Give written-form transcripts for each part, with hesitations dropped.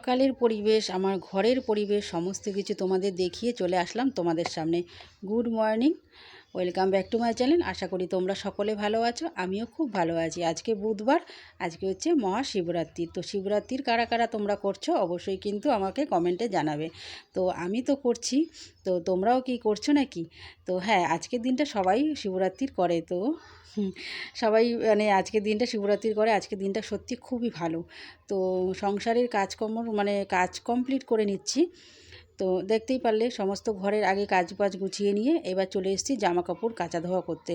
সকালের পরিবেশ, আমার ঘরের পরিবেশ সমস্ত কিছু তোমাদের দেখিয়ে চলে আসলাম তোমাদের সামনে। Good morning, welcome back to my channel. আশা করি তোমরা সকলে ভালো আছো, আমিও খুব ভালো আছি। আজকে বুধবার, আজকে হচ্ছে মহাশিবরাত্রি। তো শিবরাত্রির কারা কারা তোমরা করছো অবশ্যই কিন্তু আমাকে কমেন্টে জানাবে। তো আমি তো করছি, তো তোমরাও কি করছো নাকি? তো হ্যাঁ, আজকের দিনটা সবাই শিবরাত্রির করে। তো সবাই মানে আজকের দিনটা শিবরাত্রির করে, আজকের দিনটা সত্যি খুবই ভালো। তো সংসারের কাজকর্ম মানে কাজ কমপ্লিট করে নিচ্ছি। তো দেখতেই পারলে সমস্ত ঘরের আগে কাজ বাজ গুছিয়ে নিয়ে এবার চলে এসেছি জামা কাপড় কাচা ধোয়া করতে।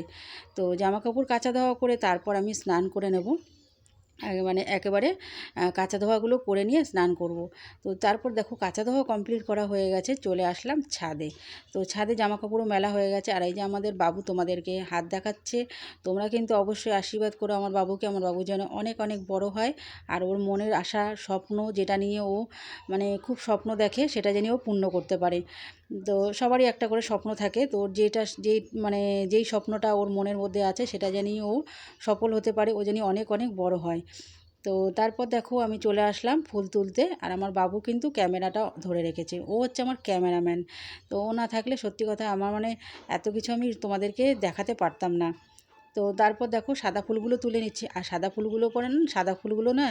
তো জামা কাপড় কাচা ধোয়া করে তারপর আমি স্নান করে নেব। মানে একেবারে কাচা ধোয়াগুলো করে নিয়ে স্নান করব। তো তারপর দেখো কাচা ধোয়া কমপ্লিট করা হয়ে গেছে, চলে আসলাম ছাদে। তো ছাদে জামা কাপড়ও মেলা হয়ে গেছে। আর এই যে আমাদের বাবু তোমাদেরকে হাত দেখাচ্ছে। তোমরা কিন্তু অবশ্যই আশীর্বাদ করো আমার বাবুকে, আমার বাবু যেন অনেক অনেক বড় হয়। আর ওর মনের আশা স্বপ্ন যেটা নিয়ে ও মানে খুব স্বপ্ন দেখে সেটা যেন ও পূর্ণ করতে পারে। তো সবারই একটা করে স্বপ্ন থাকে, তো যেই মানে যেই স্বপ্নটা ওর মনের মধ্যে আছে সেটা যেন ও সফল হতে পারে, ও যেন অনেক অনেক বড় হয়। তো তারপর দেখো আমি চলে আসলাম ফুল তুলতে। আর আমার বাবু কিন্তু ক্যামেরাটা ধরে রেখেছে, ও হচ্ছে আমার ক্যামেরাম্যান। তো ও না থাকলে সত্যি কথা আমার মানে এত কিছু আমি তোমাদেরকে দেখাতে পারতাম না। তো তারপর দেখো সাদা ফুলগুলো তুলে নিচ্ছি। আর সাদা ফুলগুলো পরে না, সাদা ফুলগুলো না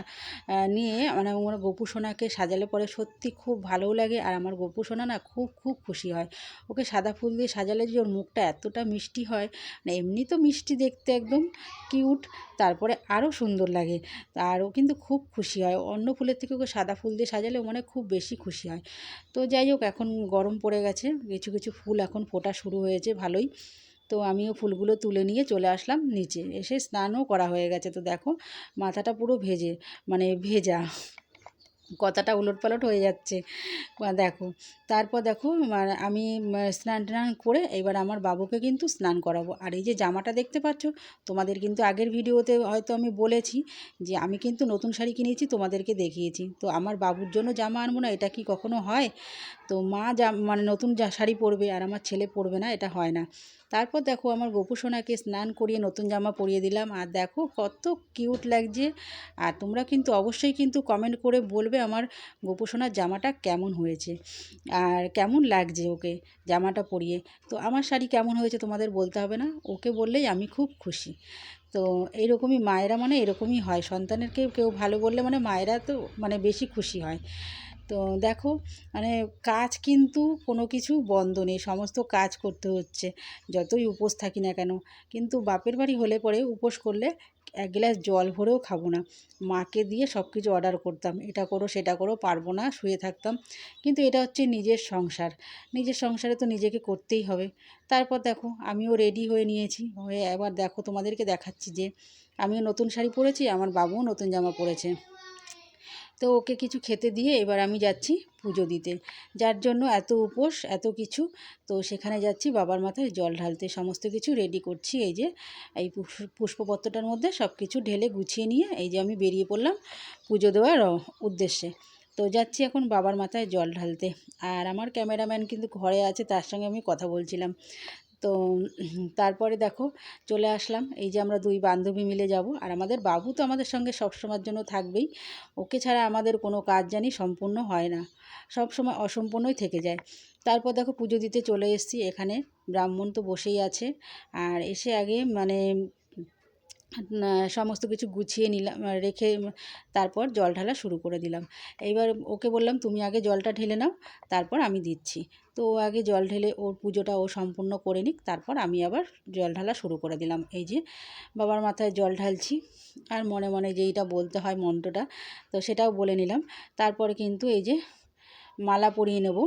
নিয়ে মানে আমার গোপু সোনাকে সাজালে পরে সত্যি খুব ভালোও লাগে। আর আমার গোপু সোনা না খুব খুব খুশি হয়। ওকে সাদা ফুল দিয়ে সাজালে যে ওর মুখটা এতটা মিষ্টি হয়, মানে এমনি তো মিষ্টি দেখতে একদম কিউট, তারপরে আরও সুন্দর লাগে। আর ও কিন্তু খুব খুশি হয়, অন্য ফুলের থেকে ওকে সাদা ফুল দিয়ে সাজালে ও মানে খুব বেশি খুশি হয়। তো যাই হোক, এখন গরম পড়ে গেছে, কিছু কিছু ফুল এখন ফোটা শুরু হয়েছে ভালোই। তো আমিও ফুলগুলো তুলে নিয়ে চলে আসলাম নিচে, এসে স্নানও করা হয়ে গেছে। তো দেখো মাথাটা পুরো মানে ভেজা, কথাটা উলটপালট হয়ে যাচ্ছে। দেখো তারপর দেখো আমি স্নান টান করে এবার আমার বাবুকে কিন্তু স্নান করাবো। আর এই যে জামাটা দেখতে পাচ্ছ, তোমাদের কিন্তু আগের ভিডিওতে হয়তো আমি বলেছি যে আমি কিন্তু নতুন শাড়ি কিনেছি, তোমাদেরকে দেখিয়েছি। তো আমার বাবুর জন্য জামা আনবো না, এটা কি কখনো হয়? তো মা মানে নতুন শাড়ি পরবে আর আমার ছেলে পরবে না, এটা হয় না। তারপর দেখো আমার গোপু সোনাকে স্নান করিয়ে নতুন জামা পরিয়ে দিলাম। আর দেখো কত কিউট লাগছে। আর তোমরা কিন্তু অবশ্যই কিন্তু কমেন্ট করে বলবে আমার গোপু সোনার জামাটা কেমন হয়েছে আর কেমন লাগছে ওকে জামাটা পরিয়ে। তো আমার শাড়ি কেমন হয়েছে তোমাদের বলতে হবে না, ওকে বললেই আমি খুব খুশি। তো এইরকমই মায়েরা মানে এরকমই হয়, সন্তানের কেউ কেউ ভালো বললে মানে মায়েরা তো মানে বেশি খুশি হয়। তো দেখো মানে কাজ কিন্তু কোনো কিছু বন্ধ নেই, সমস্ত কাজ করতে হচ্ছে যতই উপোস থাকি না কেন। কিন্তু বাপের বাড়ি হলে পরে উপোস করলে এক গ্লাস জল ভরেও খাবো না, মাকে দিয়ে সব কিছু অর্ডার করতাম, এটা করো সেটা করো, পারবো না শুয়ে থাকতাম। কিন্তু এটা হচ্ছে নিজের সংসার, নিজের সংসারে তো নিজেকে করতেই হবে। তারপর দেখো আমিও রেডি হয়ে নিয়েছি, হয়ে এবার দেখো তোমাদেরকে দেখাচ্ছি যে আমিও নতুন শাড়ি পরেছি, আমার বাবুও নতুন জামা পরেছে। তো ওকে কিছু খেতে দিয়ে এবার আমি যাচ্ছি পুজো দিতে, যার জন্য এত উপোস এত কিছু। তো সেখানে যাচ্ছি বাবার মাথায় জল ঢালতে, সমস্ত কিছু রেডি করছি। এই যে এই পুষ্পপত্রটার মধ্যে সব কিছু ঢেলে গুছিয়ে নিয়ে এই যে আমি বেরিয়ে পড়লাম পুজো দেওয়ার উদ্দেশ্যে। তো যাচ্ছি এখন বাবার মাথায় জল ঢালতে। আর আমার ক্যামেরাম্যান কিন্তু ঘরে আছে, তার সঙ্গে আমি কথা বলছিলাম। তো তারপরে দেখো চলে আসলাম, এই যে আমরা দুই বান্ধবী মিলে যাব। আর আমাদের বাবু তো আমাদের সঙ্গে সবসময়ের জন্য থাকবেই, ওকে ছাড়া আমাদের কোনো কাজ জানি সম্পূর্ণ হয় না, সব সময় অসম্পূর্ণই থেকে যায়। তারপর দেখো পুজো দিতে চলে এসেছি, এখানে ব্রাহ্মণ তো বসেই আছে। আর এসে আগে মানে সমস্ত কিছু গুছিয়ে নিলাম, রেখে তারপর জল ঢালা শুরু করে দিলাম। এইবার ওকে বললাম তুমি আগে জলটা ঢেলে নাও, তারপর আমি দিচ্ছি। তো ও আগে জল ঢেলে ওর পুজোটা ও সম্পূর্ণ করে নিক, তারপর আমি আবার জল ঢালা শুরু করে দিলাম। এই যে বাবার মাথায় জল ঢালছি, আর মনে মনে যেইটা বলতে হয় মন্ত্রটা, তো সেটাও বলে নিলাম। তারপরে কিন্তু এই যে মালা পরিয়ে নেব।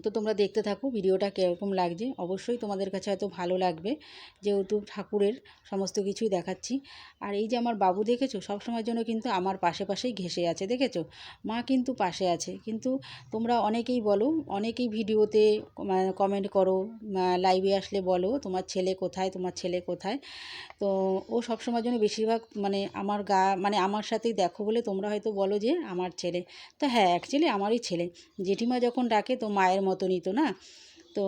তো তোমরা দেখতে থাকো ভিডিওটা কীরকম লাগছে, অবশ্যই তোমাদের কাছে হয়তো ভালো লাগবে, যেহেতু ঠাকুরের সমস্ত কিছুই দেখাচ্ছি। আর এই যে আমার বাবু দেখেছো সবসময়ের জন্য কিন্তু আমার পাশেই ঘেঁষে আছে, দেখেছো? মা কিন্তু পাশে আছে। কিন্তু তোমরা অনেকেই বলো, অনেকেই ভিডিওতে কমেন্ট করো, লাইভে আসলে বলো তোমার ছেলে কোথায়, তোমার ছেলে কোথায়। তো ও সবসময়ের জন্য বেশিরভাগ মানে আমার মানে আমার সাথেই দেখো বলে তোমরা হয়তো বলো যে আমার ছেলে। তো হ্যাঁ, অ্যাকচুয়ালি আমারই ছেলে। জেঠিমা যখন ডাকে তো মায়ের মতনই তো না। তো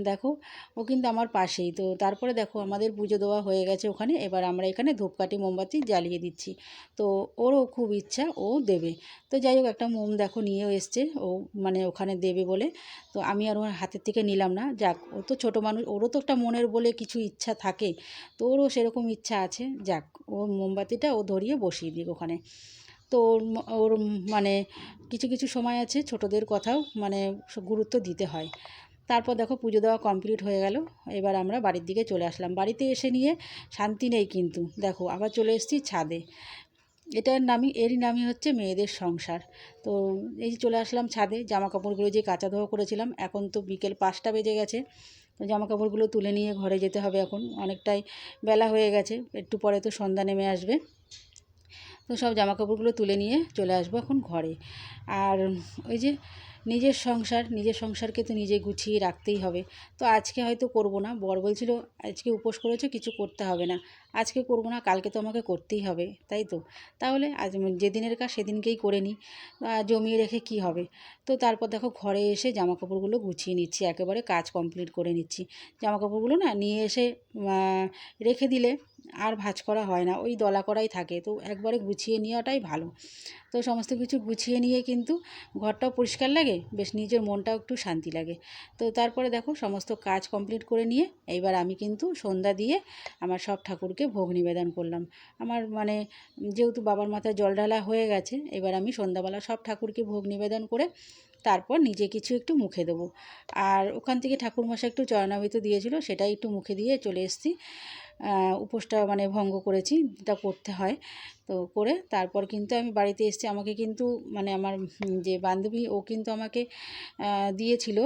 দেখো ও কিন্তু আমার পাশেই। তো তারপরে দেখো আমাদের পুজো দেওয়া হয়ে গেছে ওখানে, এবার আমরা এখানে ধূপকাঠি মোমবাতি জ্বালিয়ে দিচ্ছি। তো ওরও খুব ইচ্ছা ও দেবে। তো যাই হোক একটা মোম দেখো নিয়েও এসছে ও, মানে ওখানে দেবে বলে। তো আমি আর ওর হাতের থেকে নিলাম না, যাক ও তো ছোটো মানুষ, ওরও তো একটা মনের বলে কিছু ইচ্ছা থাকে, তো ওরও সেরকম ইচ্ছা আছে, যাক ও মোমবাতিটা ও ধরিয়ে বসিয়ে দিক ওখানে। তো ওর মানে কিছু কিছু সময় আছে ছোটদের কথাও মানে গুরুত্ব দিতে হয়। তারপর দেখো পুজো দেওয়া কমপ্লিট হয়ে গেল, এবার আমরা বাড়ির দিকে চলে আসলাম। বাড়িতে এসে নিয়ে শান্তি নেই কিন্তু, দেখো আবার চলে এসেছি ছাদে। এরই নামই হচ্ছে মেয়েদের সংসার। তো এই যে চলে আসলাম ছাদে, জামা কাপড়গুলো যে কাচা ধোয়া করেছিলাম, এখন তো বিকেল 5টা বেজে গেছে। তো জামা কাপড়গুলো তুলে নিয়ে ঘরে যেতে হবে, এখন অনেকটাই বেলা হয়ে গেছে, একটু পরে তো সন্ধ্যা নেমে আসবে। তো সব জামাকাপড়গুলো তুলে নিয়ে চলে আসবো এখন ঘরে। আর ওই যে নিজের সংসারকে তো নিজে গুছিয়ে রাখতেই হবে। তো আজকে হয়তো করব না, বর বলছিল আজকে উপোস করেছো কিছু করতে হবে না, আজকে করব না, কালকে তো আমাকে করতেই হবে, তাই তো তাহলে আজ যেদিনের কাজ সেদিনকেই করে নিই, জমিয়ে রেখে কি হবে। তো তারপর দেখো ঘরে এসে জামাকাপড়গুলো গুছিয়ে নিচ্ছি, একেবারে কাজ কমপ্লিট করে নিচ্ছি। জামাকাপড়গুলো না নিয়ে এসে রেখে দিলে আর ভাঁজ করা হয় না, ওই দলা করাই থাকে, তো একবারে গুছিয়ে নেওয়াটাই ভালো। তো সমস্ত কিছু গুছিয়ে নিয়ে কিন্তু ঘরটাও পরিষ্কার লাগে, বেশ নিজের মনটাও একটু শান্তি লাগে। তো তারপরে দেখো সমস্ত কাজ কমপ্লিট করে নিয়ে এইবার আমি কিন্তু সন্ধ্যা দিয়ে আমার সব ঠাকুরকে ভোগ নিবেদন করলাম। আমার মানে যেহেতু বাবার মাথায় জল ঢালা হয়ে গেছে, এবার আমি সন্ধ্যাবেলা সব ঠাকুরকে ভোগ নিবেদন করে তারপর নিজে কিছু একটু মুখে দেবো। আর ওখান থেকে ঠাকুরমশাই একটু চরণামৃত দিয়েছিল, সেটাই একটু মুখে দিয়ে চলে এসেছি। উপোসটা মানে ভঙ্গ করেছি, যেটা করতে হয়। তো করে তারপর কিন্তু আমি বাড়িতে এসেছি, আমাকে কিন্তু মানে আমার যে বান্ধবী ও কিন্তু আমাকে দিয়েছিল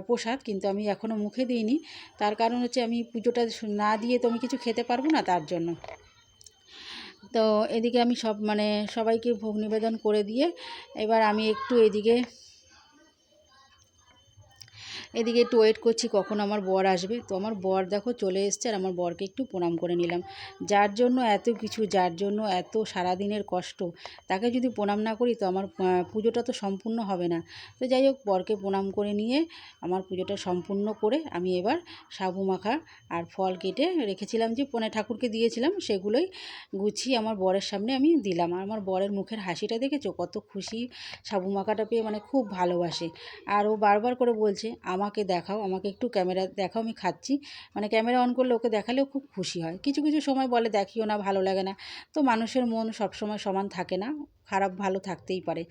প্রসাদ, কিন্তু আমি এখনও মুখে দিইনি। তার কারণ হচ্ছে আমি পুজোটা না দিয়ে তো আমি কিছু খেতে পারবো না, তার জন্য। তো এদিকে আমি সব মানে সবাইকে ভোগ নিবেদন করে দিয়ে এবার আমি একটু এদিকে একটু ওয়েট করছি কখন আমার বর আসবে। তো আমার বর দেখো চলে এসছে, আর আমার বরকে একটু প্রণাম করে নিলাম। যার জন্য এত কিছু, যার জন্য এত সারাদিনের কষ্ট, তাকে যদি প্রণাম না করি তো আমার পুজোটা তো সম্পূর্ণ হবে না। তো যাই হোক বরকে প্রণাম করে নিয়ে আমার পুজোটা সম্পূর্ণ করে আমি এবার সাবু মাখা আর ফল কেটে রেখেছিলাম, যে ঠাকুরকে দিয়েছিলাম, সেগুলোই গুছিয়ে আমার বরের সামনে আমি দিলাম। আর আমার বরের মুখের হাসিটা দেখেছো, কত খুশি, সাবু মাখাটা পেয়ে মানে খুব ভালোবাসে। আর ও বারবার করে বলছে আমাকে দেখাও, আমাকে একটু ক্যামেরা দেখাও, আমি খাচ্ছি। মানে ক্যামেরা অন করলে ওকে দেখালেও খুব খুশি হয়। কিছু কিছু সময় বলে দেখিও না, ভালো লাগে না। তো মানুষের মন সবসময় সমান থাকে না, খারাপ ভালো থাকতেই পারে।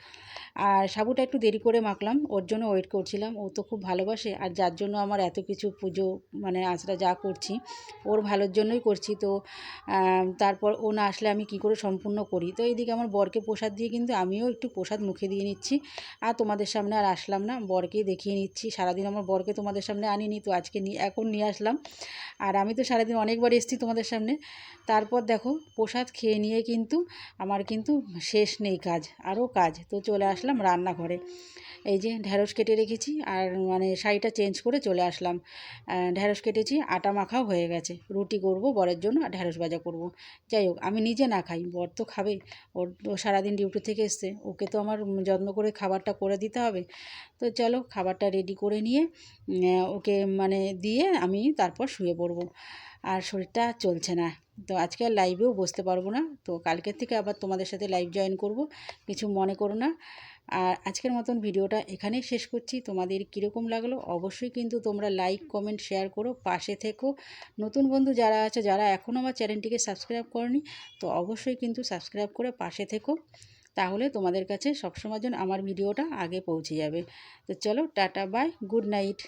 আর সাবুটা একটু দেরি করে মাখলাম, ওর জন্য ওয়েট করছিলাম। ও তো খুব ভালোবাসে, আর যার জন্য আমার এত কিছু পুজো মানে আজরা যা করছি ওর ভালোর জন্যই করছি। তো তারপর ও না আসলে আমি কি করে সম্পূর্ণ করি। তো এইদিকে আমার বরকে প্রসাদ দিয়ে কিন্তু আমিও একটু প্রসাদ মুখে দিয়ে নিচ্ছি। আর তোমাদের সামনে আর আসলাম না, বরকেই দেখিয়ে নিচ্ছি। সারাদিন আমার বরকে তোমাদের সামনে আনিনি, তো আজকে এখন নিয়ে আসলাম। আর আমি তো সারাদিন অনেকবার এসেছি তোমাদের সামনে। তারপর দেখো প্রসাদ খেয়ে নিয়ে কিন্তু আমার কিন্তু শেষ নেই কাজ, আরও কাজ। তো চলে আসলাম রান্নাঘরে। এই যে ঢ্যাঁড়স কেটে রেখেছি, আর মানে শাড়িটা চেঞ্জ করে চলে আসলাম। ঢ্যাঁড়স কেটেছি, আটা মাখাও হয়ে গেছে, রুটি করব বরের জন্য, আর ঢ্যাঁড়স ভাজা করব। যাই হোক আমি নিজে না খাই, বর তো খাবে, ও সারাদিন ডিউটি থেকে এসছে, ওকে তো আমার যত্ন করে খাবারটা করে দিতে হবে। তো চলো খাবারটা রেডি করে নিয়ে ওকে মানে দিয়ে আমি তারপর শুয়ে পড়বো। আর শরীরটা চলছে না, তো আজকে আর লাইভেও বসতে পারবো না। তো কালকের থেকে আবার তোমাদের সাথে লাইভ জয়েন করব, কিছু মনে করো না। আর আজকের মতন ভিডিওটা এখানেই শেষ করছি। তোমাদের কীরকম লাগলো অবশ্যই কিন্তু তোমরা লাইক কমেন্ট শেয়ার করো, পাশে থেকো। নতুন বন্ধু যারা আছে, যারা এখনও আমার চ্যানেলটিকে সাবস্ক্রাইব করনি, তো অবশ্যই কিন্তু সাবস্ক্রাইব করে পাশে থেকো, তাহলে তোমাদের কাছে সবসময় যেন আমার ভিডিওটা আগে পৌঁছে যাবে। তো চলো টাটা বাই, গুড নাইট।